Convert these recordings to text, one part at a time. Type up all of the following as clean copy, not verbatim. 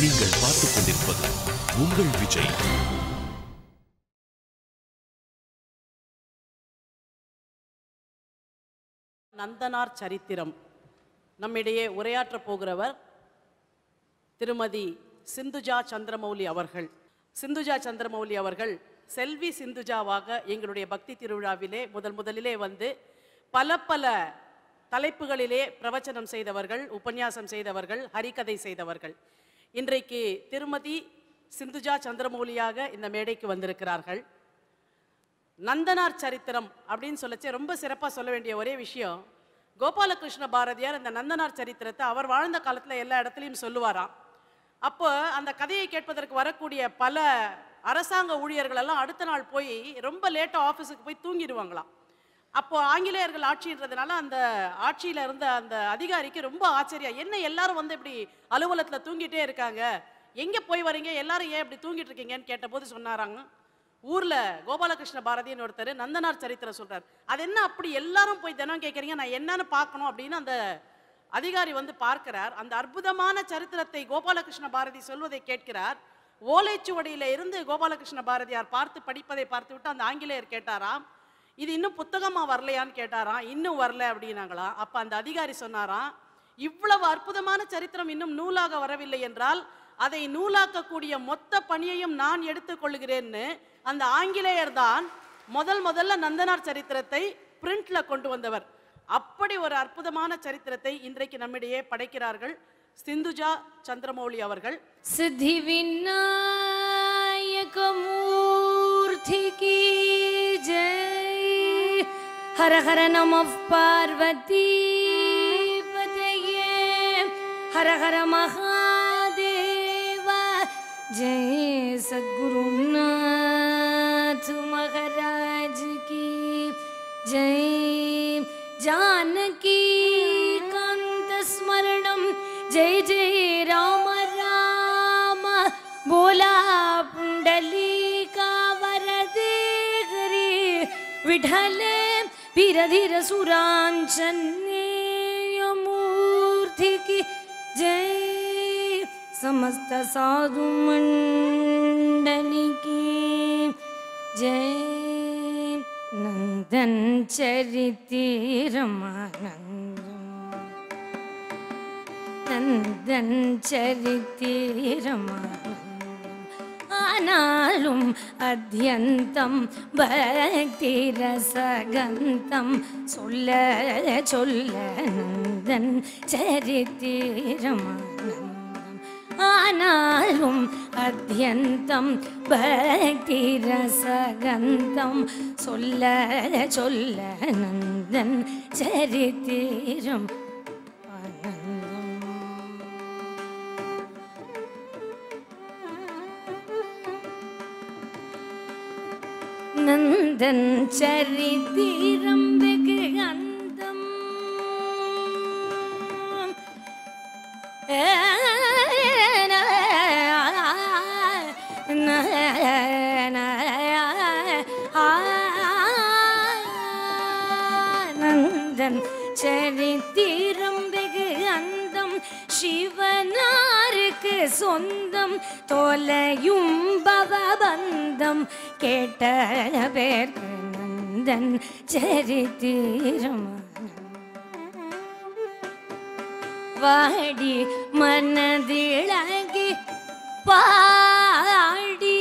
நீங்கள் பார்த்துக் கொண்டிருப்பது உங்கள் விஜய். நந்தனார் சரித்திரம் நம்மிடையே உரையாற்றப் போகிறவர் திருமதி சிந்துஜா சந்திரமௌலி அவர்கள். சிந்துஜா சந்திரமௌலி அவர்கள் செல்வி சிந்துஜாவாக எங்களுடைய பக்தி திருவிழாவிலே முதலிலே வந்து பல தலைப்புகளிலே பிரவச்சனம் செய்தவர்கள், உபன்யாசம் செய்தவர்கள், ஹரிகதை செய்தவர்கள். இன்றைக்கு திருமதி சிந்துஜா சந்திரமௌலியாக இந்த மேடைக்கு வந்திருக்கிறார்கள். நந்தனார் சரித்திரம் அப்படின்னு சொல்லச்சே ரொம்ப சிறப்பாக சொல்ல வேண்டிய ஒரே விஷயம், கோபாலகிருஷ்ண பாரதியார் இந்த நந்தனார் சரித்திரத்தை அவர் வாழ்ந்த காலத்தில் எல்லா இடத்துலையும் சொல்லுவாராம். அப்போ அந்த கதையை கேட்பதற்கு வரக்கூடிய பல அரசாங்க ஊழியர்கள் எல்லாம் அடுத்த நாள் போய் ரொம்ப லேட்டாக ஆஃபீஸுக்கு போய் தூங்கிடுவாங்களாம். அப்போ ஆங்கிலேயர்கள் ஆட்சின்றதுனால அந்த ஆட்சியில் இருந்த அந்த அதிகாரிக்கு ரொம்ப ஆச்சரியம், என்ன எல்லாரும் வந்து இப்படி அலுவலகத்தில் தூங்கிட்டே இருக்காங்க, எங்கே போய் வரீங்க, எல்லாரும் ஏன் இப்படி தூங்கிட்டு இருக்கீங்கன்னு கேட்டபோது சொன்னாராங்க, ஊரில் கோபாலகிருஷ்ண பாரதின்னு ஒருத்தர் நந்தனார் சரித்திரம் சொல்கிறார். அது என்ன அப்படி எல்லாரும் போய் தினம் கேட்குறீங்க, நான் என்னன்னு பார்க்கணும் அப்படின்னு அந்த அதிகாரி வந்து பார்க்கிறார். அந்த அற்புதமான சரித்திரத்தை கோபாலகிருஷ்ண பாரதி சொல்வதை கேட்கிறார். ஓலைச்சுவடியில் இருந்து கோபாலகிருஷ்ண பாரதியார் பார்த்து படிப்பதை பார்த்து விட்டு அந்த ஆங்கிலேயர் கேட்டாராம், இது இன்னும் புத்தகமாக வரலையான்னு கேட்டாராம். இன்னும் வரல அப்படின்னாங்களாம். அப்போ அந்த அதிகாரி சொன்னாராம், இவ்வளவு அற்புதமான சரித்திரம் இன்னும் நூலாக வரவில்லை என்றால் அதை நூலாக்கக்கூடிய மொத்த பணியையும் நான் எடுத்துக்கொள்கிறேன்னு அந்த ஆங்கிலேயர் தான் முதல்ல நந்தனார் சரித்திரத்தை பிரிண்ட்ல கொண்டு வந்தவர். அப்படி ஒரு அற்புதமான சரித்திரத்தை இன்றைக்கு நம்மிடையே படைக்கிறார்கள் சிந்துஜா சந்திரமௌலி அவர்கள். சித்தி விநாயக மூர்த்திக்கு ஜெய். ஹர ஹர நம பார்வதி பதையே. ஹர ஹர மகாதேவ ஜெய். சத்குருநாத் மகாராஜ் கி ஜெய். जानकी कांत स्मरणम जय जय राम राम. बोला पुंडलीका वरदे हरि विठले पीरधीर सुरांचन्य मूर्ति की जय. समस्त साधु मंडली की जय. नंदन चरितिरमानंदम नंदन चरितिरमानंदम आनालुम अध्यंतम भक्ति रसगंतम सोल्ल सोल्ल नंदन चरितिरमानंदम ஆனாலும் அத்யந்தம் பக்தி ரசகந்தம் சொல்ல சொல்ல நந்தன் சரித்திரம் ஆனந்தம். நந்தன் சரித்திரம் வெகு அந்தம். நந்தன் சரித்திரம் வெகு அந்தம். சிவனாருக்கு சொந்தம் தொலையும் பவபந்தம். கேட்ட பேர்க்கு நந்தன் சரித்திரம். வாடி மனதிழகி பாடி.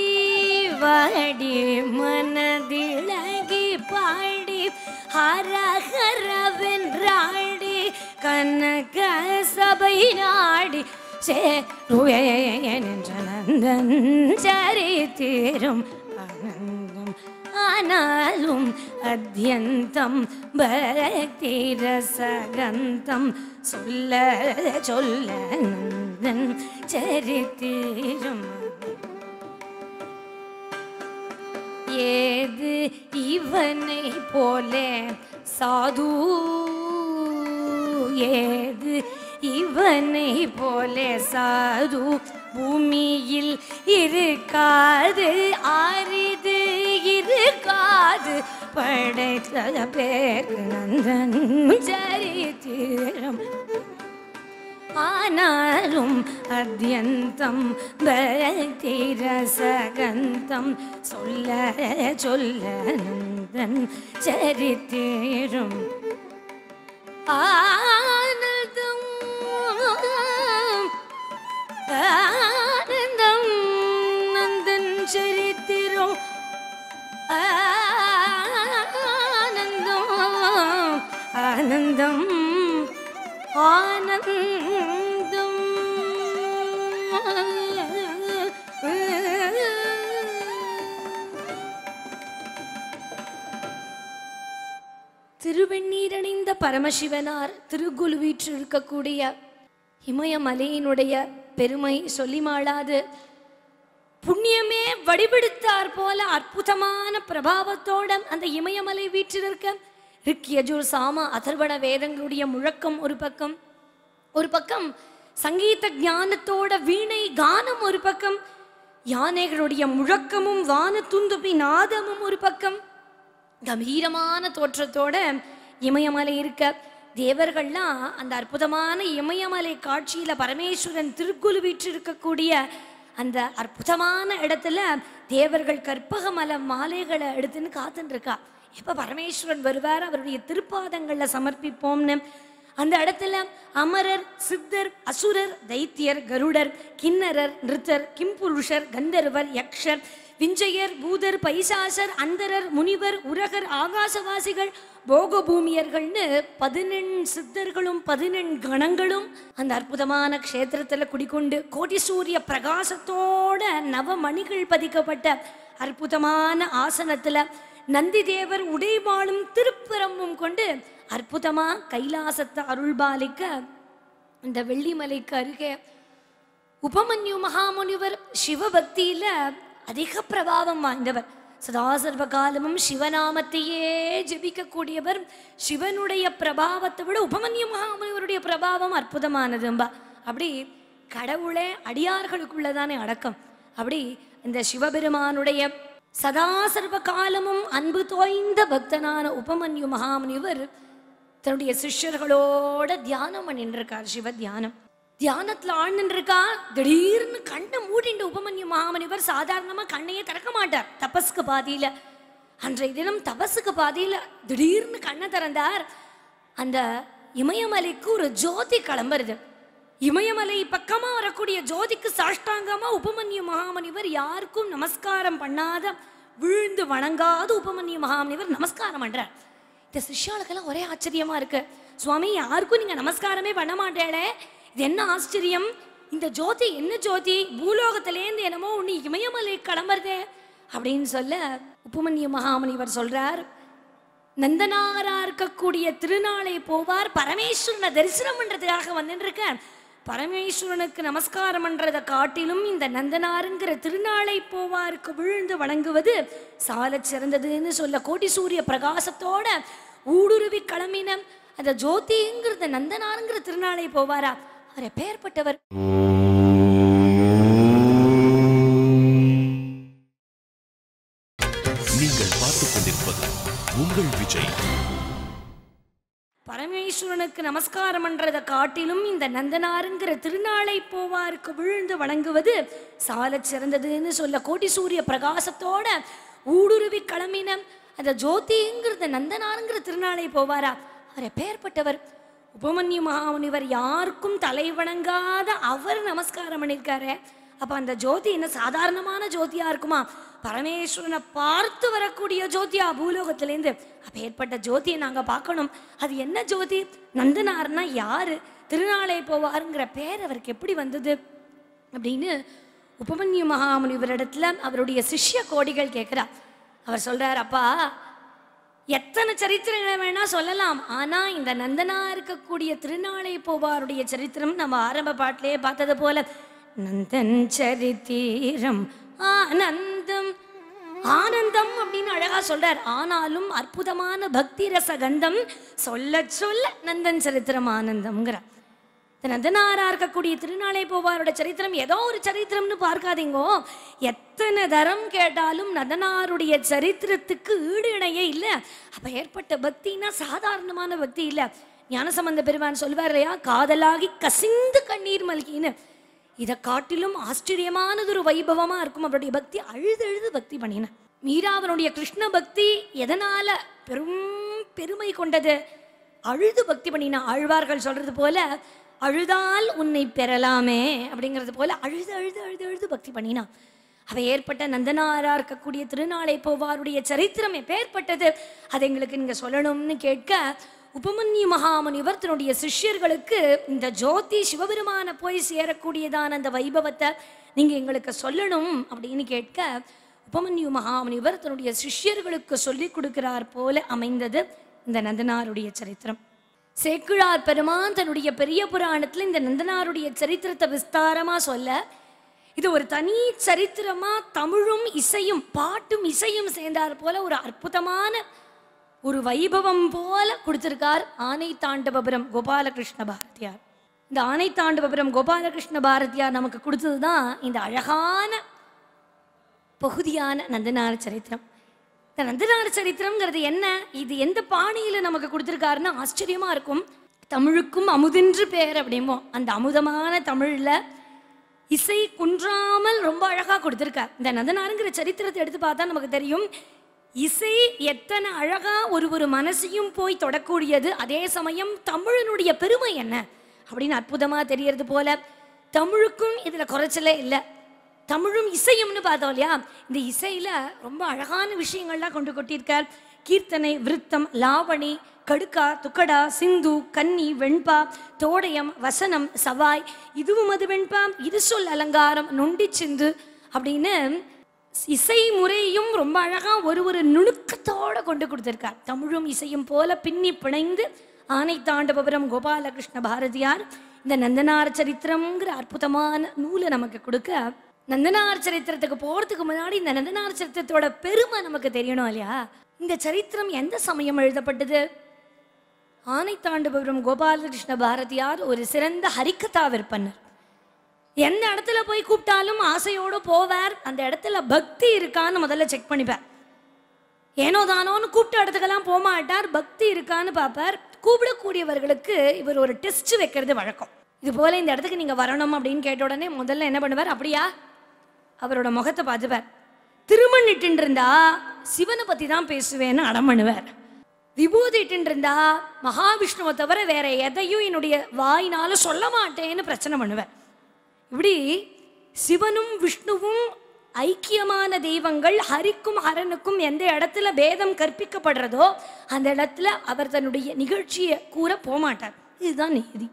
வாடி மனதிழகி பாடி. ஹர ஹரவென்றாடி கனக சபை நாடி சேருவேன் என்ற நந்தன் சரித்திரம் ஆனந்தம். ஆனாலும் அத்யந்தம் பக்தி ரசகந்தம் சொல்ல சொல்ல நந்தன் சரித்திரம். ஏது இவனை போலே சாது, ஏது இவனை போலே சாது பூமியில் இருக்காது, ஆரிது இருக்காது படைத்த பேர் நந்தன் சரித்திரம். ஆனாலும் அத்யந்தம் பக்திரசகந்தம் சொல்ல சொல்ல நந்தன் சரித்திரம் ஆனந்தம் ஆனந்தம் நந்தன் சரித்திரம் ஆனந்தம் ஆனந்தம் ஆனந்தம். திருவெண்ணீரணிந்த பரமசிவனார் திருக்குலுவீற்று இருக்கக்கூடிய இமயமலையினுடைய பெருமை சொல்லி மாளாது. புண்ணியமே வடிவெடுத்தார் போல அற்புதமான பிரபாவத்தோட அந்த இமயமலை வீற்றில் இருக்க ரிக்யஜுர் சாம அதர்வண வேதங்களுடைய முழக்கம் ஒரு பக்கம் சங்கீத ஞானத்தோட வீணை கானம் ஒரு பக்கம், யானைகளுடைய முழக்கமும் வான துந்துபி நாதமும் ஒரு பக்கம், கம்பீரமான தோற்றத்தோட இமயமலை இருக்க தேவர்கள்லாம் அந்த அற்புதமான இமயமலை காட்சியில பரமேஸ்வரன் திருக்குலுவீற்று இருக்கக்கூடிய அந்த அற்புதமான இடத்துல தேவர்கள் கற்பக மல மாலைகளை எடுத்துன்னு காத்துட்டு இருக்கா. எப்ப பரமேஸ்வரன் வருவார் அவருடைய திருப்பாதங்கள்ல சமர்ப்பிப்போம்னு அந்த இடத்துல அமரர், சித்தர், அசுரர், தைத்தியர், கருடர், கிண்ணரர், நிருத்தர், கிம்புருஷர், கந்தர்வர், யக்ஷர், விஞ்சையர், பூதர், பைசாசர், அந்தரர், முனிவர், உரகர், ஆகாசவாசிகள், போகபூமியர்கள்னு 11 சித்தர்களும் 11 கணங்களும் அந்த அற்புதமான க்ஷேத்திரத்துல குடிக்கொண்டு கோடி சூரிய பிரகாசத்தோட நவமணிகள் பதிக்கப்பட்ட அற்புதமான ஆசனத்துல நந்தி தேவர் உடைவாளும் திருப்புறமும் கொண்டு அற்புதமா கைலாசத்தை அருள்பாலிக்க இந்த வெள்ளிமலைக்கு அருகே உபமன்யு மகாமுனிவர் சிவபக்தியில அதிக பிரபாவம் வாய்ந்தவர். சதாசர்வ காலமும் சிவநாமத்தையே ஜெபிக்கக்கூடியவர். சிவனுடைய பிரபாவத்தை விட உபமன்யு மகாமுனிவருடைய பிரபாவம் அற்புதமானதும்பா. அப்படி கடவுளே அடியார்களுக்குள்ளதானே அடக்கம். அப்படி இந்த சிவபெருமானுடைய சதாசர்வ காலமும் அன்பு தோய்ந்த பக்தனான உபமன்யு மகாமுனிவர் தன்னுடைய சிஷ்யர்களோட தியானம் பண்ணிருக்கார். சிவ தியானம் தியானத்துல ஆழ்ந்துருக்கா. திடீர்னு கண்ணை மூடிண்டு உபமன்யு மகாமுனிவர் சாதாரணமா கண்ணையே திறக்க மாட்டார். தபஸ்க்கு பாதியில அன்றைய தினம் தபஸுக்கு பாதியில திடீர்னு கண்ணை திறந்தார். அந்த இமயமலைக்கு ஒரு ஜோதி கிளம்புறது. இமயமலை பக்கமா வரக்கூடிய ஜோதிக்கு சாஷ்டாங்கமா உபமன்யு மகாமுனிவர் யாருக்கும் நமஸ்காரம் பண்ணாத விழுந்து வணங்காத உபமன்யு மகாமுனிவர் நமஸ்காரம் பண்றார். இந்த சிஷ்யாளுக்கெல்லாம் ஒரே ஆச்சரியமா இருக்கு. சுவாமி, யாருக்கும் நீங்க நமஸ்காரமே பண்ண மாட்டேளே, இது என்ன ஆச்சரியம்? இந்த ஜோதி என்ன ஜோதி? பூலோகத்திலேருந்து என்னமோ ஒண்ணு இமயமலை கிளம்புறதே அப்படின்னு சொல்ல உபமன்யு மகாமுனிவர் சொல்றார், நந்தனாரா இருக்கக்கூடிய திருநாளை போவார், பரமேஸ்வரனை தரிசனம் பண்றதுக்காக வந்துட்டு இருக்க. பரமேஸ்வரனுக்கு நமஸ்காரம் பண்றதை காட்டிலும் இந்த நந்தனாருங்கிற திருநாளை போவாருக்கு விழுந்து வணங்குவது சால சிறந்ததுன்னு சொல்ல கோடி சூரிய பிரகாசத்தோட ஊடுருவி கிளம்பின அந்த ஜோதிங்கிறத நந்தனாருங்கிற திருநாளை போவாரா, அவர் எப்பேற்பட்டவர்? நீங்கள் பார்த்துக் கொண்டிருப்பது உங்கள் விஜய். பரமேஸ்வரனுக்கு நமஸ்காரம் பண்றதை காட்டிலும் இந்த நந்தனாருங்கிற திருநாளை போவாருக்கு விழுந்து வணங்குவது சால சிறந்ததுன்னு சொல்ல கோடி சூரிய பிரகாசத்தோட ஊடுருவி கிளம்பின அந்த ஜோதிங்கிறத நந்தனாருங்கிற திருநாளை போவாரா, அவர் எப்பேற்பட்டவர்? உபமன்யு மகாமுனிவர் யாருக்கும் தலை வணங்காத அவர் நமஸ்காரம் பண்ணியிருக்காரு. அப்ப அந்த ஜோதி என்ன சாதாரணமான ஜோதியா இருக்குமா? பரமேஸ்வரனை பார்த்து வரக்கூடிய ஜோதியா பூலோகத்திலேருந்து. அப்ப ஏற்பட்ட ஜோதியை நாங்க பார்க்கணும். அது என்ன ஜோதி? நந்தனார்னா யாரு? திருநாளை போவாருங்கிற பேர் அவருக்கு எப்படி வந்தது அப்படின்னு உபமன்யு மகாமுனிவரிடத்துல அவருடைய சிஷ்ய கோடிகள் கேட்கிறா. அவர் சொல்றார், அப்பா, எத்தனை சரித்திரங்களை வேணா சொல்லலாம், ஆனா இந்த நந்தனா இருக்கக்கூடிய திருநாளை போவாருடைய சரித்திரம் நம்ம ஆரம்ப பாட்டிலேயே பார்த்தது போல நந்தன் சரித்திரம் ஆனந்தம். ஆனந்தம் அப்படின்னு அழகா சொல்றார். ஆனாலும் அற்புதமான பக்தி ரச கந்தம் சொல்ல சொல்ல நந்தன் சரித்திரம் ஆனந்தம்ங்கிறார். நந்தனாரா இருக்கக்கூடிய திருநாளை போவாரோட சரித்திரம் ஏதோ ஒரு சரித்திரம்னு பார்க்காதீங்கோ. எத்தனை தரம் கேட்டாலும் நந்தனாருடைய சரித்திரத்துக்கு ஈடு இணையே இல்லை. அப்ப ஏற்பட்ட பக்தினா சாதாரணமான பக்தி இல்லை. ஞானசம்பந்த பெருமான் சொல்வார் இல்லையா, காதலாகி கசிந்து கண்ணீர் மல்கின்னு. இதை காட்டிலும் ஆச்சரியமானது ஒரு வைபவமா இருக்கும் அவருடைய பக்தி. அழுது அழுது பக்தி பண்ணின மீராவனுடைய கிருஷ்ண பக்தி எதனால பெருமை கொண்டது? அழுது பக்தி பண்ணினா. ஆழ்வார்கள் சொல்றது போல அழுதால் உன்னை பெறலாமே அப்படிங்கிறது போல அழுது அழுது அழுது அழுது பக்தி பண்ணினா. அவை ஏற்பட்ட நந்தனாரா இருக்கக்கூடிய திருநாளை போவாருடைய சரித்திரம் எப்பேற்பட்டது, அதை எங்களுக்கு நீங்க சொல்லணும்னு கேட்க, உபமன்யு மகாமுனிவர் தன்னுடைய சிஷ்யர்களுக்கு இந்த ஜோதி சிவபெருமான போய் சேரக்கூடியதான அந்த வைபவத்தை நீங்க எங்களுக்கு சொல்லணும் அப்படின்னு கேட்க, உபமன்யு மகாமுனிவர் தன்னுடைய சிஷ்யர்களுக்கு சொல்லி கொடுக்கிறார் போல அமைந்தது இந்த நந்தனாருடைய சரித்திரம். சேக்கிழார் பெருமான் தன்னுடைய பெரிய புராணத்துல இந்த நந்தனாருடைய சரித்திரத்தை விஸ்தாரமா சொல்ல, இது ஒரு தனி சரித்திரமா தமிழும் இசையும் பாட்டும் இசையும் சேர்ந்தார் போல ஒரு அற்புதமான ஒரு வைபவம் போல கொடுத்திருக்கார் ஆனை தாண்டவபுரம் கோபாலகிருஷ்ண பாரதியார். இந்த ஆனை தாண்டவபுரம் கோபாலகிருஷ்ண பாரதியார் நமக்கு கொடுத்ததுதான் இந்த அழகான பகுதியான நந்தனார் சரித்திரம். இந்த நந்தனார் சரித்திரம்ங்கிறது என்ன, இது எந்த பாணியில நமக்கு கொடுத்திருக்காருன்னு ஆச்சரியமா இருக்கும். தமிழுக்கும் அமுதென்று பேர் அப்படிம்போம். அந்த அமுதமான தமிழ்ல இசை குன்றாமல் ரொம்ப அழகா கொடுத்திருக்கார். இந்த நந்தனாருங்கிற சரித்திரத்தை எடுத்து பார்த்தா நமக்கு தெரியும், இசை எத்தனை அழகா ஒரு மனசையும் போய் தொடக்கூடியது. அதே சமயம் தமிழனுடைய பெருமை என்ன அப்படின்னு அற்புதமா தெரியறது போல தமிழுக்கும் இதுல குறைச்சலே இல்லை. தமிழும் இசையும்னு பார்த்தோம் இல்லையா, இந்த இசையில ரொம்ப அழகான விஷயங்கள்லாம் கொண்டு கொட்டியிருக்கார். கீர்த்தனை, விருத்தம், லாவணி, கடுக்கா, துக்கடா, சிந்து, கன்னி, வெண்பா, தோடயம், வசனம், சவாய், இதுவும் அது வெண்பா, இது சொல் அலங்காரம், நொண்டி சிந்து அப்படின்னு இசை முறையும் ரொம்ப அழகா ஒரு நுணுக்கத்தோட கொண்டு கொடுத்திருக்கார். தமிழும் இசையும் போல பின்னி பிணைந்து ஆனை தாண்டவபுரம் கோபாலகிருஷ்ண பாரதியார் இந்த நந்தனார் சரித்திரம்ங்கிற அற்புதமான நூலை நமக்கு கொடுக்க, நந்தனார் சரித்திரத்துக்கு போறதுக்கு முன்னாடி இந்த நந்தனார் சரித்திரத்தோட பெருமை நமக்கு தெரியணும் இல்லையா. இந்த சரித்திரம் எந்த சமயம் எழுதப்பட்டது? ஆனை தாண்டவபுரம் கோபாலகிருஷ்ண பாரதியார் ஒரு சிறந்த ஹரிக்கதா விற்பனர். எந்த இடத்துல போய் கூப்பிட்டாலும் ஆசையோடு போவார். அந்த இடத்துல பக்தி இருக்கான்னு முதல்ல செக் பண்ணிப்பார். ஏனோ தானோன்னு கூப்பிட்ட இடத்துக்கெல்லாம் போக மாட்டார், பக்தி இருக்கான்னு பார்ப்பார். கூப்பிடக்கூடியவர்களுக்கு இவர் ஒரு டெஸ்ட் வைக்கிறது வழக்கம். இது போல இந்த இடத்துக்கு நீங்க வரணும் அப்படின்னு கேட்ட உடனே முதல்ல என்ன பண்ணுவார், அப்படியா அவரோட முகத்தை பார்த்துப்பார். திருமணிட்டு இருந்தா சிவனை பத்தி தான் பேசுவேன்னு அடம் பண்ணுவார். விபூதிட்டு இருந்தா மகாவிஷ்ணுவை தவிர வேற எதையும் என்னுடைய வாயினாலும் சொல்ல மாட்டேன்னு பிரச்சனை பண்ணுவார். இப்படி சிவனும் விஷ்ணுவும் ஐக்கியமான தெய்வங்கள். ஹரிக்கும் ஹரனுக்கும் எந்த இடத்துல பேதம் கற்பிக்கப்படுறதோ அந்த இடத்துல அவர் தன்னுடைய நிகழ்ச்சியை கூற போகமாட்டார். இதுதான் நீதி.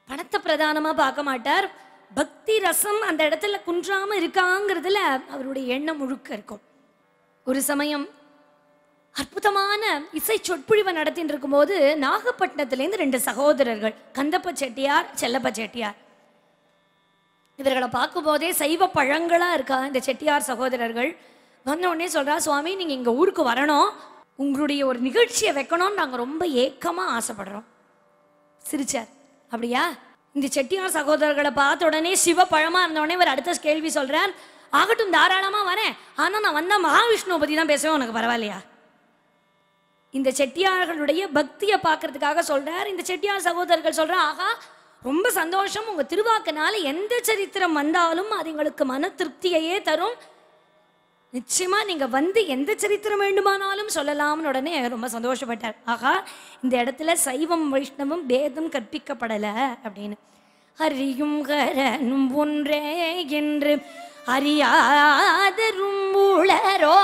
பணத்தை பிரதானமா பார்க்க மாட்டார். பக்தி ரசம் அந்த இடத்துல குன்றாம இருக்காங்கிறதுல அவருடைய எண்ணம் முழுக்க இருக்கும். ஒரு சமயம் அற்புதமான இசை சொற்பொழிவை நடத்திட்டு இருக்கும் போது நாகப்பட்டினத்திலேருந்து 2 சகோதரர்கள், கந்தப்ப செட்டியார், செல்லப்ப செட்டியார், இவர்களை பார்க்கும் போதே சைவ பழங்களா இருக்கா இந்த செட்டியார் சகோதரர்கள். வந்த உடனே சொல்றா, சுவாமி நீங்க இங்க ஊருக்கு வரணும், உங்களுடைய ஒரு நிகழ்ச்சியை வைக்கணும்னு நாங்க ரொம்ப ஏக்கமா ஆசைப்படுறோம். சிரிச்சார். அப்படியா? இந்த செட்டியார் சகோதரர்களை பார்த்த உடனே சிவ பழமா இருந்த உடனே இவர் அடுத்த கேள்வி சொல்றார், ஆகட்டும் தாராளமா வரேன், ஆனா நான் வந்தா மகாவிஷ்ணுவை பத்தி தான் பேசுவேன், உனக்கு பரவாயில்லையா? இந்த செட்டியார்களுடைய பக்தியை பார்க்கறதுக்காக சொல்றார். இந்த செட்டியார் சகோதரர்கள் சொல்றா, ஆகா ரொம்ப சந்தோஷம், உங்க திருவாக்குனால எந்த சரித்திரம் வந்தாலும் அது எங்களுக்கு மன திருப்தியையே தரும், நிச்சயமா நீங்க வந்து எந்த சரித்திரம் வேண்டுமானாலும் சொல்லலாம்னு உடனே ரொம்ப சந்தோஷப்பட்டார். ஆகா இந்த இடத்துல சைவம் வைஷ்ணவம் பேதம் கற்பிக்கப்படல அப்படின்னு. ஹரியும் ஹரனும் ஒன்றே என்று அறியாதரும் உளரோ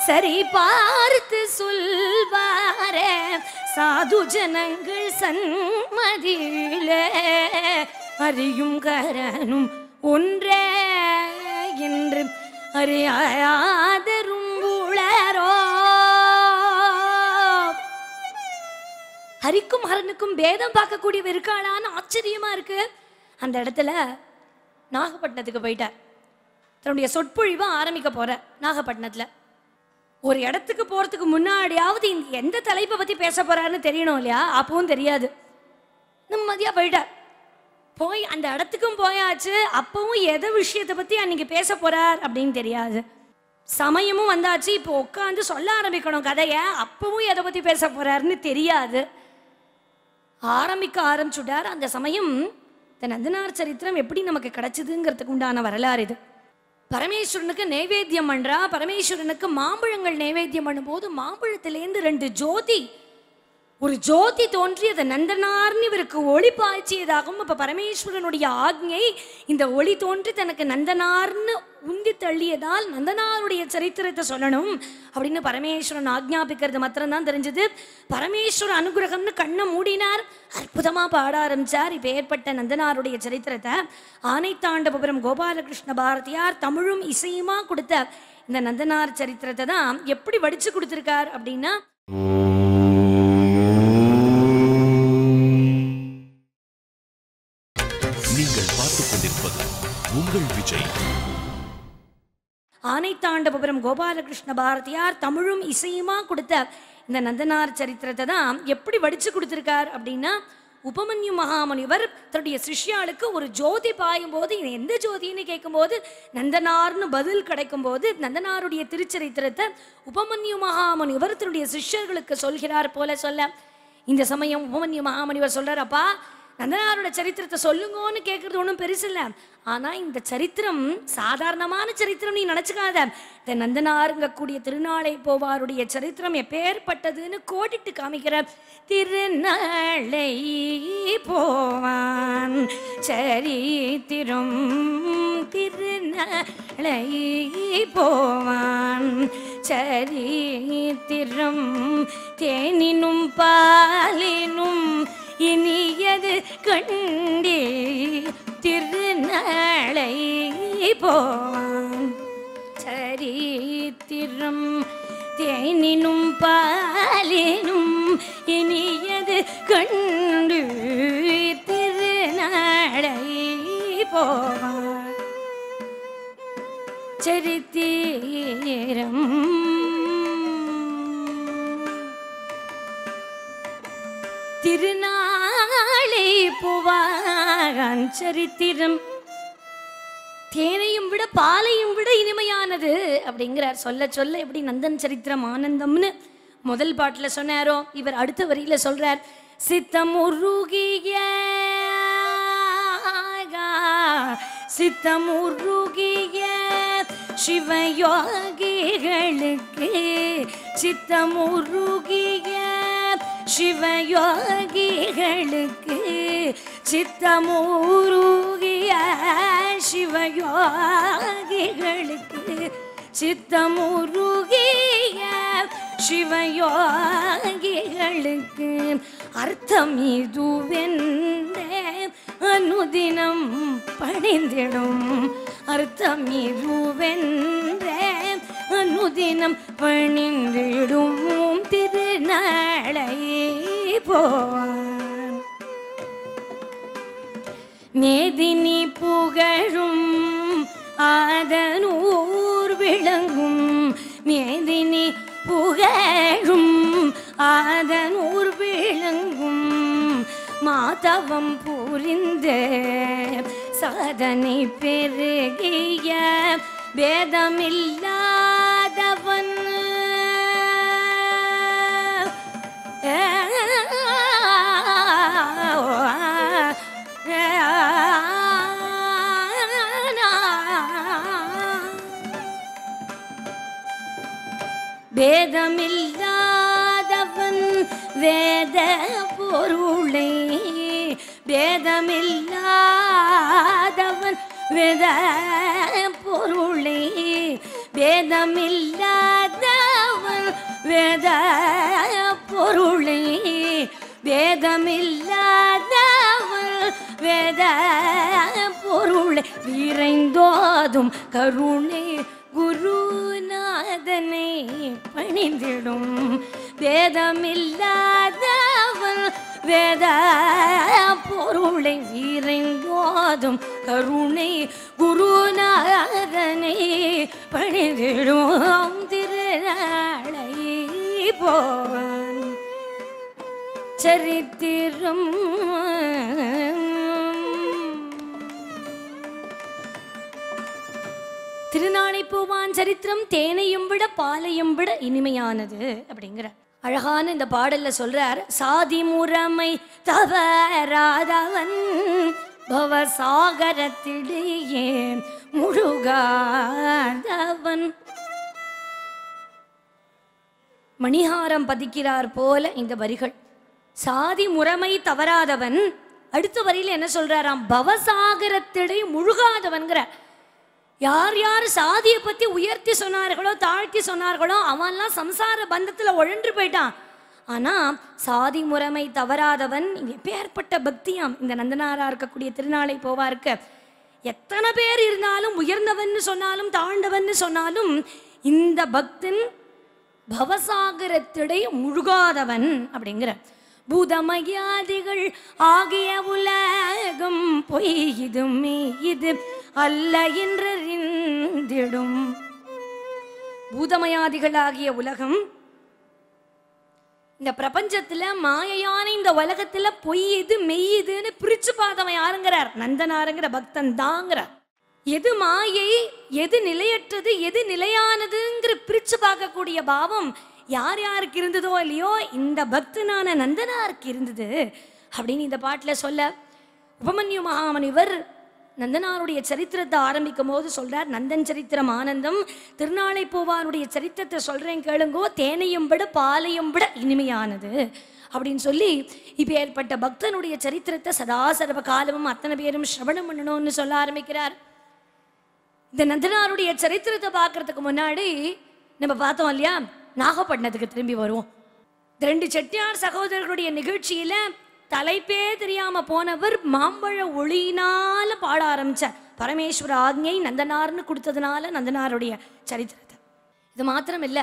சரி பார்த்து சொல்வாரே சாது ஜனங்கள் சன்மதியிலே அறியும் கரனும் ஒன்றே என்று அறியாதரும் உளரோ. ஹரிக்கும் ஹரனுக்கும் பேதம் பார்க்கக்கூடிய இருக்காளான்னு ஆச்சரியமா இருக்கு. அந்த இடத்துல நாகப்பட்டினத்துக்கு போயிட்டார். தன்னுடைய சொற்பொழிவை ஆரம்பிக்க போற நாகப்பட்டினத்துல. ஒரு இடத்துக்கு போறதுக்கு முன்னாடியாவது எந்த தலைப்பை பத்தி பேச போறாருன்னு தெரியணும் இல்லையா? அப்பவும் தெரியாது. நிம்மதியா போயிட்டார். போய் அந்த இடத்துக்கும் போயாச்சு. அப்பவும் எதை விஷயத்தை பத்தி அன்னைக்கு பேச போறார் அப்படின்னு தெரியாது. சமயமும் வந்தாச்சு. இப்போ உட்காந்து சொல்ல ஆரம்பிக்கணும் கதையை. அப்பவும் எதை பற்றி பேச போறாருன்னு தெரியாது. ஆரம்பிக்க ஆரம்பிச்சுட்டார். அந்த சமயம் இந்த நந்தனார் சரித்திரம் எப்படி நமக்கு கிடைச்சதுங்கிறதுக்கு உண்டான வரலாறு இது. பரமேஸ்வரனுக்கு நைவேத்தியம் பண்றா. பரமேஸ்வரனுக்கு மாம்பழங்கள் நைவேத்தியம் பண்ணும்போது மாம்பழத்திலேருந்து 2 ஜோதி, ஒரு ஜோதி தோன்றி அதை நந்தனார்னு இவருக்கு ஒளி பாய்ச்சியதாகவும், இப்போ பரமேஸ்வரனுடைய ஆக்ஞை இந்த ஒளி தோன்றி தனக்கு நந்தனார்னு உந்தி தள்ளியதால் நந்தனாருடைய சரித்திரத்தை சொல்லணும் அப்படின்னு பரமேஸ்வரன் ஆக்ஞாபிக்கிறது மாத்திரம்தான் தெரிஞ்சது. பரமேஸ்வர அனுகிரகம்னு கண்ணை மூடினார், அற்புதமாக பாட ஆரம்பிச்சார். இப்போ ஏற்பட்ட நந்தனாருடைய சரித்திரத்தை ஆனைத்தாண்டபுரம் கோபாலகிருஷ்ண பாரதியார் தமிழும் இசையுமா கொடுத்த இந்த நந்தனார் சரித்திரத்தை தான் எப்படி வடிச்சு கொடுத்துருக்கார் அப்படின்னா, நீங்கள் பார்த்துக் கொண்டிருப்பது உங்கள் விஜய். ஆனைத்தாண்டபுரம் கோபாலகிருஷ்ண பாரதியார் தமிழும் இசையுமா கொடுத்த இந்த நந்தனார் சரித்திரத்தை தான் எப்படி வடிச்சு கொடுத்துருக்கார் அப்படின்னா, உபமன்யு மகாமுனிவர் தன்னுடைய சிஷ்யாளுக்கு ஒரு ஜோதி பாயும் போது இது எந்த ஜோதின்னு கேட்கும்போது நந்தனார்னு பதில் கிடைக்கும் போது நந்தனாருடைய திருச்சரித்திரத்தை உபமன்யு மகாமுனிவர் தன்னுடைய சிஷ்யர்களுக்கு சொல்கிறார் போல சொல்ல, இந்த சமயம் உபமன்யு மகாமுனிவர் சொல்றார், அப்பா நந்தனாரோட சரித்திரத்தை சொல்லுங்கன்னு கேட்கறது ஒன்றும் பெருசு இல்லை. ஆனால் இந்த சரித்திரம் சாதாரணமான சரித்திரம் நீ நினச்சிக்காத. இந்த நந்தனாருங்கக்கூடிய திருநாளை போவாருடைய சரித்திரம் எப்பேற்பட்டதுன்னு கோடிட்டு காமிக்கிற. திருநாளை போவான் சரித்திரம், திருநாளை போவான் சரித்திரம், தேனினும் பாலினும் இனியது கண்டே திருநாளை போவான் சரித்திரம், தேனினும் பாலினும் இனியது கண்டு திருநாளை போவான் சரித்திரம். திருநாளை போவான் சரித்திரம், தேனையும் விட பாலையும் விட இனிமையானது அப்படிங்கிறார். சொல்ல சொல்ல எப்படி நந்தன் சரித்திரம் ஆனந்தம்னு முதல் பாட்டில் சொன்னாரோ, இவர் அடுத்த வரியில சொல்றார், சித்தமுருகிய சித்தமுருகிய சிவயோகிகளுக்கு, சித்தமுருகிய சிவயோகிகளுக்கு, சித்தமுருகிய சிவயோகிகளுக்கு, சித்தமுருகிய சிவயோகிகளுக்கு அர்த்தம் இதுவென்றே அனுதினம் பணிந்திடும், அர்த்தம் இதுவென்றே அனுதினம் பணிந்திடும் திருநாளை போவான் மேதினி புகழும் ஆதனூர் விளங்கும், மேதினி புகழும் ஆதனூர் விளங்கும், மாதவம் புரிந்த சாதனை பெருகிய வேதமில்லாதவன், வேதமில்லாதவன் வேத பொருளை, வேதமில்லாதவன் வேத பொருளை, வேதமில்லாதவன் வேத பொருளை, வேதமில்லாதவன் வேத பொருளை, விரைந்தோதும் கருணை குருநாதனை பணிந்திடும், வேதமில்லாதவன் வேத பொருளை, விரைந்தோதும் கருணை குருநாதனை பணிந்திடும் திருநாளை போவான் சரித்திரம். திருநாளை போவான் சரித்திரம் தேனையும் விட பாலையும் விட இனிமையானது அப்படிங்கிற அழகான இந்த பாடல்ல சொல்றார். சாதி முறைமை தவறாதவன் பவசாகரத்திலேயே முழுகாதவன். மணிஹாரம் பதிக்கிறார் போல இந்த வரிகள். சாதி முறைமை தவறாதவன். அடுத்த வரியில என்ன சொல்றாராம்? பவசாகரத்திடை முழுகாதவன்கிற. யார் யார் சாதியை பத்தி உயர்த்தி சொன்னார்களோ தாழ்த்தி சொன்னார்களோ அவன்லாம் சம்சார பந்தத்துல உழன்று போயிட்டான். ஆனா சாதி முறைமை தவறாதவன் எப்பேற்பட்ட பக்தியாம் இந்த நந்தனாரா இருக்கக்கூடிய திருநாளை போவாருக்கு. எத்தனை பேர் இருந்தாலும் உயர்ந்தவன் சொன்னாலும் தாழ்ந்தவன் சொன்னாலும் இந்த பக்தன் பவசாகரத்திடை முழுகாதவன் அப்படிங்கிற. பூதமயாதிகள் ஆகிய உலகம் பொய் இதுமே இது அல்ல என்றிடும். பூதமயாதிகள் ஆகிய உலகம், இந்த பிரபஞ்சத்துல மாயையான இந்த உலகத்துல பொய் இது மெய் இதுன்னு பிரிச்சு பார்த்தவன் யாருங்கிறார்? நந்தனாருங்கிற பக்தன் தாங்கிறார். எது மாயை, எது நிலையற்றது, எது நிலையானதுங்கிற பிரிச்சு பார்க்கக்கூடிய பாவம் யார் யாருக்கு இருந்ததோ இல்லையோ இந்த பக்தனான நந்தனாருக்கு இருந்தது அப்படின்னு இந்த பாட்டுல சொல்ல. உபமன்யு மகாமுனிவர் நந்தனாருடைய சரித்திரத்தை ஆரம்பிக்கும் போது சொல்றார், நந்தன் சரித்திரம் ஆனந்தம், திருநாளை போவானுடைய சரித்திரத்தை சொல்றேன் கேளுங்கோ, தேனையும் விட பாலையும் விட இனிமையானது அப்படின்னு சொல்லி இப்ப ஏற்பட்ட பக்தனுடைய சரித்திரத்தை சதா சர்வ காலமும் அத்தனை பேரும் சிரவணம் பண்ணணும்னு சொல்ல ஆரம்பிக்கிறார். இந்த நந்தனாருடைய சரித்திரத்தை பார்க்கறதுக்கு முன்னாடி நம்ம பார்த்தோம் இல்லையா, நாகப்பட்டினத்துக்கு திரும்பி வருவோம். 2 செட்டியார் சகோதரர்களுடைய நிகழ்ச்சியில தலைப்பே தெரியாம போனவர் மாம்பழ ஒளியினால பாட ஆரம்பிச்சார். பரமேஸ்வர ஆக்ஞை நந்தனார்னு கொடுத்ததுனால நந்தனாருடைய சரித்திரத்தை. இது மாத்திரம் இல்ல,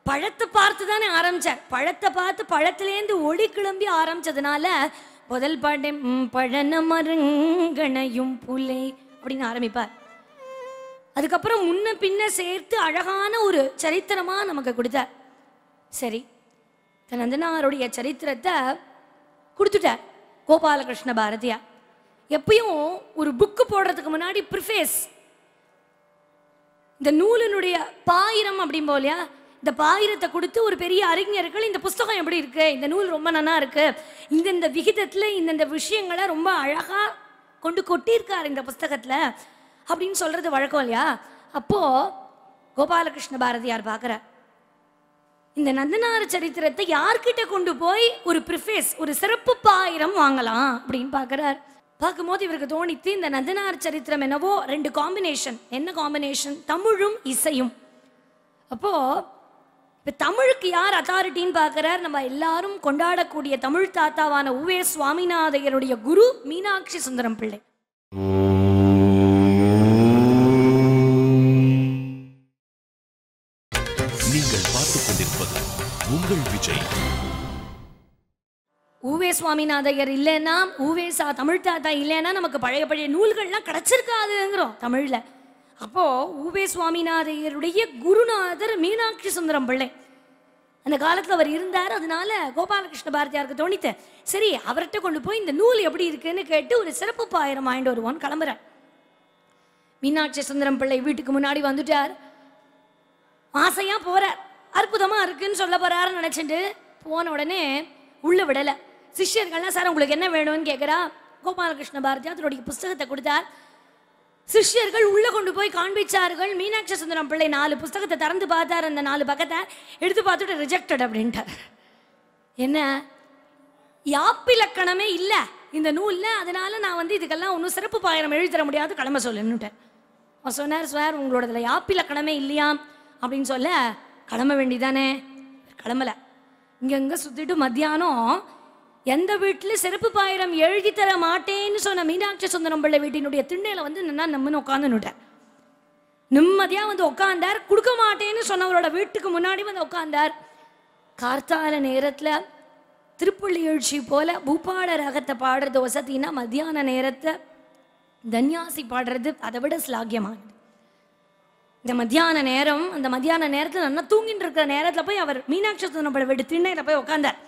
பழத்தை பார்த்து தானே ஆரம்பிச்சார். பழத்தை பார்த்து பழத்திலேருந்து ஒளி கிளம்பி ஆரம்பிச்சதுனால முதல் பாடம் பழன மருங்கணையும் புலை அப்படின்னு ஆரம்பிப்பார். அதுக்கப்புறம் முன்ன பின்ன சேர்த்து அழகான ஒரு சரித்திரமா நமக்கு கொடுத்தார். சரி, நந்தனாருடைய சரித்திரத்தை கொடுத்துட்டார் கோபாலகிருஷ்ண பாரதியார். எப்பயும் ஒரு புக்கு போடுறதுக்கு முன்னாடி ப்ரிஃபேஸ், இந்த நூலினுடைய பாயிரம் அப்படின் போலையா, இந்த பாயிரத்தை கொடுத்து ஒரு பெரிய அறிஞர்கள் இந்த புஸ்தகம் எப்படி இருக்கு, இந்த நூல் ரொம்ப நல்லா இருக்கு, இந்த விகிதத்துல இந்த விஷயங்களை ரொம்ப அழகா கொண்டு கொட்டியிருக்காரு இந்த புஸ்தகத்துல அப்படின்னு சொல்றது வழக்கம் இல்லையா. அப்போ கோபாலகிருஷ்ண பாரதியார் பார்க்கிறார், இந்த நந்தனார் சரித்திரத்தை யார்கிட்ட கொண்டு போய் ஒரு ப்ரிஃபேஸ், ஒரு சிறப்பு பாயிரம் வாங்கலாம் அப்படின்னு பார்க்கிறார். பார்க்கும்போது இவருக்கு தோணித்து இந்த நந்தனார் சரித்திரம் என்னவோ 2 காம்பினேஷன். என்ன காம்பினேஷன்? தமிழும் இசையும். அப்போ இப்போ தமிழுக்கு யார் அத்தாரிட்டின்னு பார்க்கிறார். நம்ம எல்லாரும் கொண்டாடக்கூடிய தமிழ் தாத்தாவான உவே சுவாமிநாதையருடைய குரு மீனாட்சி சுந்தரம் பிள்ளை. நீங்கள் பார்த்துக் கொண்டிருப்பது உங்கள் விஜய். ஊவே சுவாமிநாதையர் இல்லைன்னா, ஊவேசா தமிழ் தாத்தா இல்லைன்னா நமக்கு பழைய நூல்கள்லாம் கிடைச்சிருக்காதுங்கிறோம் தமிழ்ல. அப்போ ஊவே சுவாமிநாதையருடைய குருநாதர் மீனாட்சி சுந்தரம் பிள்ளை. அந்த காலத்துல அவர் இருந்தார். அதனால கோபாலகிருஷ்ண பாரதியாருக்கு தோணித்து, சரி அவர்கிட்ட கொண்டு போய் இந்த நூல் எப்படி இருக்குன்னு கேட்டு ஒரு சிறப்பு பாயிரம் வாங்கிட்டு வருவோன்னு கிளம்புறார். மீனாட்சி சுந்தரம் பிள்ளை வீட்டுக்கு முன்னாடி வந்துட்டார். ஆசையா போறார், அற்புதமா இருக்குன்னு சொல்ல போறாருன்னு நினைச்சிட்டு போன உடனே உள்ள விடலை. சிஷ்யர்கள்லாம் சார் உங்களுக்கு என்ன வேணும்னு கேட்குறா. கோபாலகிருஷ்ண பாரதியார் தன்னுடைய புஸ்தகத்தை கொடுத்தார். சிஷ்யர்கள் உள்ள கொண்டு போய் காண்பிச்சார்கள். மீனாட்சி சுந்தரம் பிள்ளை 4 புஸ்தகத்தை திறந்து பார்த்தார். அந்த 4 பக்கத்தை எடுத்து பார்த்துட்டு ரிஜெக்டட் அப்படின்ட்டார். என்ன, யாப்பிலக்கணமே இல்லை இந்த நூலில், அதனால நான் இதுக்கெல்லாம் ஒன்றும் சிறப்பு பாயிரம் எழுதி தர முடியாது, கிளம்ப சொல்லுன்னுட்டேன். அவர் சொன்னார், சார் உங்களோடதுல யாப்பிலக்கணமே இல்லையா அப்படின்னு சொல்ல, கிளம்ப வேண்டிதானே. கிளம்பல, இங்கங்க சுத்திட்டு மத்தியானம் எந்த வீட்டில் சிறப்பு பாயிரம் எழுதி தர மாட்டேன்னு சொன்ன மீனாட்சி சுந்தரம் பிள்ளை வீட்டினுடைய திண்ணையில நம்மன்னு உட்காந்துட்டார். நிம்மதியா உட்காந்தார். கொடுக்க மாட்டேன்னு சொன்னவரோட வீட்டுக்கு முன்னாடி உட்காந்தார். கார்த்தால நேரத்துல திருப்பள்ளி எழுச்சி போல பூப்பாட ரகத்தை பாடுறது வசதினா, மத்தியான நேரத்தை தன்யாசி பாடுறது அதை விட ஸ்லாகியமானது. இந்த மத்தியான நேரம், அந்த மத்தியான நேரத்தில் நல்லா தூங்கிட்டு இருக்கிற நேரத்தில் போய் அவர் மீனாட்சி சுந்தரம் பிள்ளை வீட்டு திண்ணையில போய் உட்காந்தார்.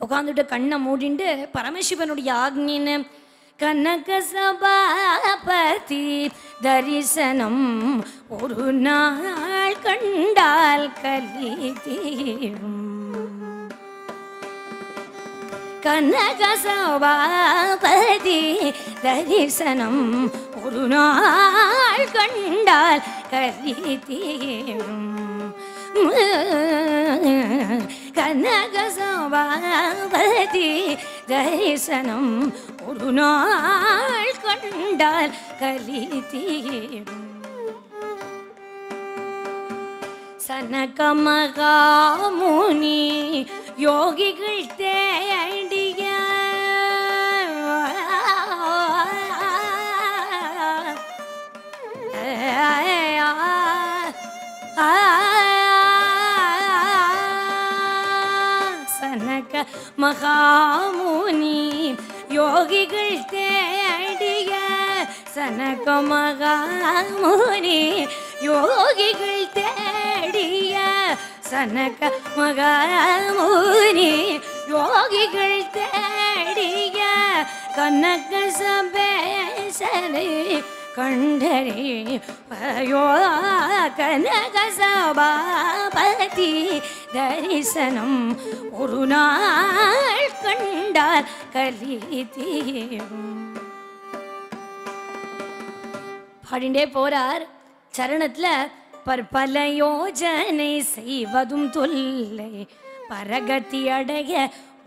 உட்காந்துட்டு கண்ணை மூடிண்டு பரமசிவனுடைய ஆக்ஞின்னு கனக சபாபதி தரிசனம் ஒரு நாள் கண்டால் கலி தீரும். கனக சபாபதி தரிசனம் ஒரு நாள் கண்டால் கலி தீரும். கனக சபாபதி தரிசனம் ஒரு நாள் கண்டால் கலி தீரும். சனக மகாமுனி யோகிகள் தேடிய சனக மகாமுனி யோகிகள் தேடிய சனக மகாமுனி யோகிகள் தேடிய சனக மகாமுனி யோகிகள் தேடிய கனக சபேசனை கண்டரே பயோ. கனக சபாபதி தரிசனம் ஒரு நாள் கண்டால் கலி தீரும். பாடிண்டே போறார். சரணத்துல பற்பல யோஜனை செய்வதும் தொல்லை, பரகதி அடைய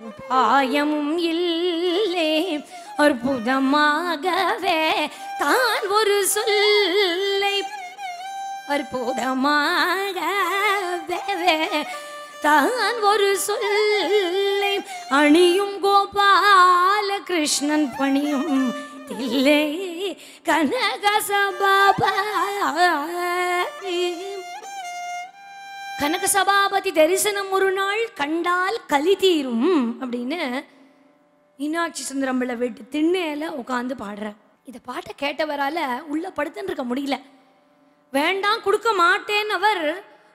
உபாயமும் இல்லை, அற்புதமாகவே தான் ஒரு சொல்லை, அற்புதமாகவே தான் ஒரு சொல்லை அணியும் கோபால கிருஷ்ணன் பணியும் தில்லை கனக சபாபதி. கனக சபாபதி தரிசனம் ஒரு நாள் கண்டால் கலி தீரும் அப்படின்னு மீனாட்சி சுந்தரம்பிள்ளை வீட்டு திண்ணையில உட்காந்து பாடுற. இந்த பாட்டை கேட்டவரால உள்ள படுத்துன்னு இருக்க முடியல. வேண்டாம் கொடுக்க மாட்டேன்னு அவர்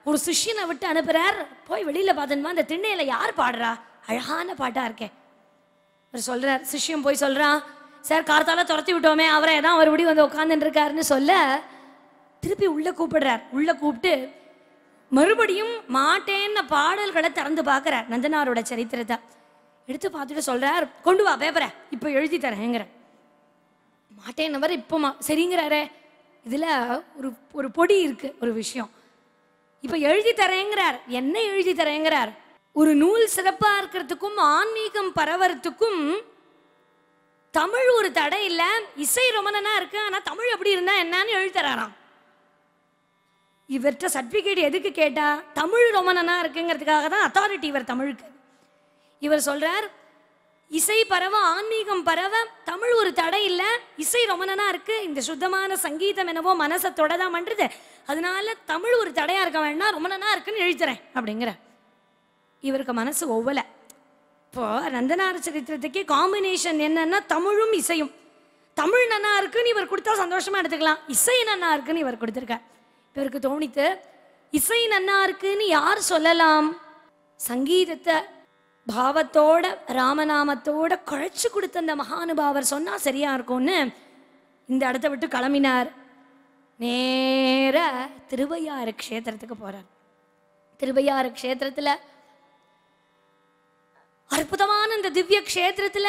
ஒரு சிஷ்யனை விட்டு அனுப்புறார். போய் வெளியில பார்த்தா அந்த திண்ணையில யார் பாடுறா, அழகான பாட்டா இருக்கேன். அவர் சொல்றார், சிஷ்யம் போய் சொல்றான், சார் கார்த்தால துரத்தி விட்டோமே, அவரை தான் மறுபடியும் வந்து உட்காந்துட்டு இருக்காருன்னு சொல்ல திருப்பி உள்ள கூப்பிடுறார். உள்ள கூப்பிட்டு மறுபடியும் மாட்டேன்ன பாடல்களை திறந்து பார்க்கிறார். நந்தனாரோட சரித்திரத்தை எடுத்து பார்த்துட்டு சொல்றார், கொண்டு வா பேப்பரை, இப்போ எழுதி தரேங்கிற. மாட்டேன்னவர் இப்போ சரிங்கிறாரே. இதுல ஒரு பொடி இருக்கு, ஒரு விஷயம். இப்போ எழுதி தரேங்கிறார். என்ன எழுதி தரேங்கிறார்? ஒரு நூல் சிறப்பா இருக்கிறதுக்கும் ஆன்மீகம் பரவறதுக்கும் தமிழ் ஒரு தடை இல்லை, இசை ரொம்ப நல்லா இருக்கு, ஆனா தமிழ் எப்படி இருந்தா என்னன்னு எழுதி தராராம். இவர்கிட்ட சர்டிபிகேட் எதுக்கு கேட்டா, தமிழ் ரொம்ப நல்லா இருக்குங்கிறதுக்காக தான் அத்தாரிட்டி இவர் தமிழுக்கு. இவர் சொல்றார், இசை பரவ ஆன்மீகம் பரவ தமிழ் ஒரு தடை இல்லை, இசை ரொம்ப நல்லா இருக்கு, இந்த சுத்தமான சங்கீதம் என்னவோ மனசை தொடதான் பண்றது, அதனால தமிழ் ஒரு தடையா இருக்க வேண்டாம், ரொம்ப நல்லா இருக்குன்னு எழுதுறேன் அப்படிங்கிற. இவருக்கு மனசு ஒவ்வொல. இப்போ நந்தனார் சரித்திரத்துக்கே காம்பினேஷன் என்னன்னா தமிழும் இசையும். தமிழ் நல்லா இருக்குன்னு இவர் கொடுத்தா சந்தோஷமா எடுத்துக்கலாம், இசை நல்லா இருக்குன்னு இவர் கொடுத்துருக்கார். இவருக்கு தோணித்து, இசை நல்லா இருக்குன்னு யார் சொல்லலாம்? சங்கீதத்தை பாவத்தோட ராமநாமத்தோட குழைச்சு கொடுத்த அந்த மகானுபாவர் சொன்னா சரியா இருக்கும்னு இந்த இடத்த விட்டு கிளம்பினார். நேர திருவையாறு க்ஷேத்திரத்துக்கு போறார். திருவையாறு க்ஷேத்திரத்துல அற்புதமான இந்த திவ்ய க்ஷேத்திரத்துல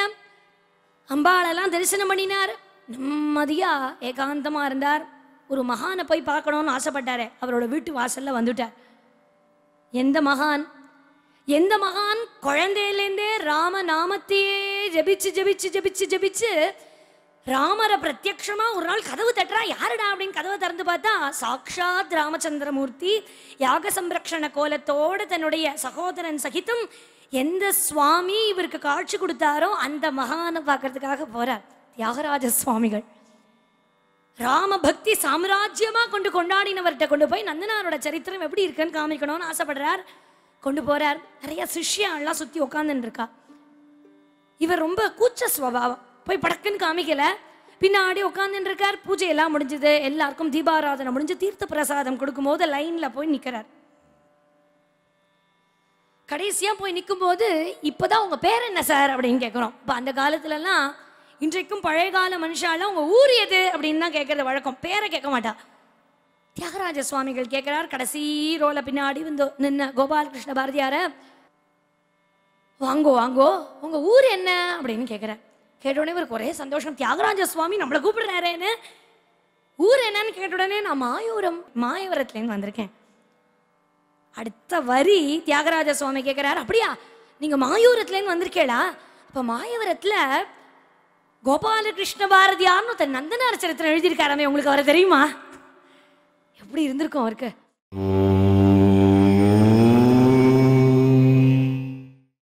அம்பாளெல்லாம் தரிசனம் பண்ணினார். நிம்மதியா ஏகாந்தமா இருந்தார். ஒரு மகானை போய் பார்க்கணும்னு ஆசைப்பட்டாரு. அவரோட வீட்டு வாசல்ல வந்துட்டார். எந்த மகான்? எந்த மகான் குழந்தையிலேருந்தே ராம நாமத்தையே ஜபிச்சு ஜபிச்சு ஜபிச்சு ஜபிச்சு ராமரை பிரத்யக்ஷமா ஒரு நாள் கதவு தட்டுறா. யாருடா அப்படின்னு கதவை திறந்து பார்த்தா சாக்ஷாத் ராமச்சந்திரமூர்த்தி யாக சம்ரக்ஷண கோலத்தோடு தன்னுடைய சகோதரன் சகிதம் எந்த சுவாமி இவருக்கு காட்சி கொடுத்தாரோ அந்த மகானை பார்க்கறதுக்காக போறார். தியாகராஜ சுவாமிகள் ராம பக்தி சாம்ராஜ்யமா கொண்டாடினவர்கிட்ட கொண்டு போய் நந்தனாரோட சரித்திரம் எப்படி இருக்குன்னு காமிக்கணும்னு ஆசைப்படுறார். கொண்டு போறார். நிறைய சிஷ்யாலாம் சுத்தி உட்காந்துன்னு இருக்கா. இவர் ரொம்ப கூச்ச சுவாவம், போய் படக்குன்னு காமிக்கல. பின்னாடி உட்காந்துன்னு இருக்கார். பூஜை எல்லாம் முடிஞ்சது, எல்லாருக்கும் தீபாராதனை முடிஞ்சு தீர்த்த பிரசாதம் கொடுக்கும் போது லைன்ல போய் நிக்கிறார். கடைசியா போய் நிற்கும் போது இப்பதான் உங்க பேர் என்ன சார் அப்படின்னு கேட்கிறோம். இப்போ அந்த காலத்துல எல்லாம் இன்றைக்கும் பழைய கால மனுஷாலாம் உங்க ஊர் எது அப்படின்னு தான் கேட்கறது வழக்கம், பேரை கேட்க மாட்டா. தியாகராஜ சுவாமிகள் கேட்கிறார் கடைசி ரோல பின்னாடி வந்து நின்ன கோபாலகிருஷ்ண பாரதியார, வாங்கோ வாங்கோ உங்க ஊர் என்ன அப்படின்னு கேட்குறேன். கேட்டோடனே இவருக்கு ஒரே சந்தோஷம், தியாகராஜ சுவாமி நம்மளை கூப்பிடுறாருன்னு. ஊர் என்னன்னு கேட்ட உடனே நான் மாயவரத்துலேருந்து வந்திருக்கேன். அடுத்த வரி தியாகராஜ சுவாமி கேட்குறாரு, அப்படியா நீங்க மாயூரத்துலேருந்து வந்திருக்கேளா? அப்போ மாயவரத்தில் கோபாலகிருஷ்ண பாரதியார்னு நந்தனார் சரித்திரம் எழுதியிருக்காராமே, உங்களுக்கு அவரை தெரியுமா? எப்படி இருந்திருக்கும் அவருக்கு?